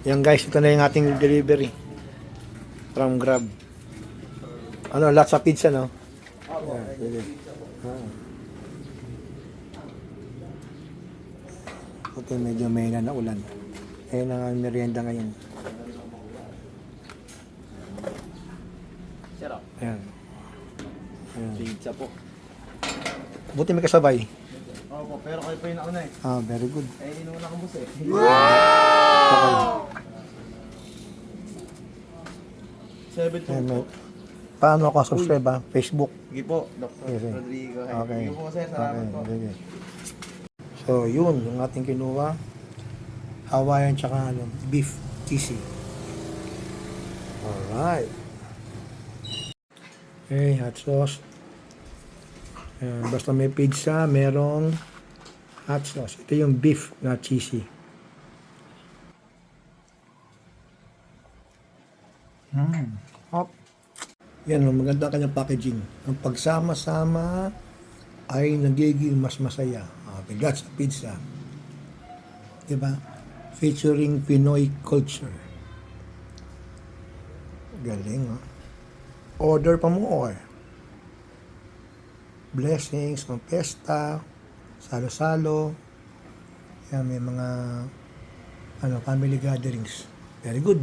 Yan guys, ito na yung ating delivery from Grab. Ano, lots of pizza, no? Yeah, sige. Ito medyo may na ulan. Ayun ang merienda ngayon. Sarap. Ayan. Ayan. Pizza po. Buti may kasabay. Opo, pero kayo pa yung nauna eh. Ah, very good. Eh, inuuna kang bus eh. Okay. 7 po. Ayan, paano ako subscribe ha? Facebook. Sige po, Dr. Sige. Rodrigo. Okay. Sige po sir, salamat po. Sige. So, yun, yung ating kinuha. Hawaiian tsaka ano, beef cheesy. Alright. Okay, hot sauce. Ayan, basta may pizza, merong hot sauce. Ito yung beef na cheesy. Hop. Yan, maganda ang kanyang packaging. Ang pagsama-sama ay nagiging mas masaya. Bigat sa pizza. Diba? Featuring Pinoy culture. Galing, ha? Order pa more. Blessings, ng pesta, salo-salo. Yan, may mga family gatherings. Very good.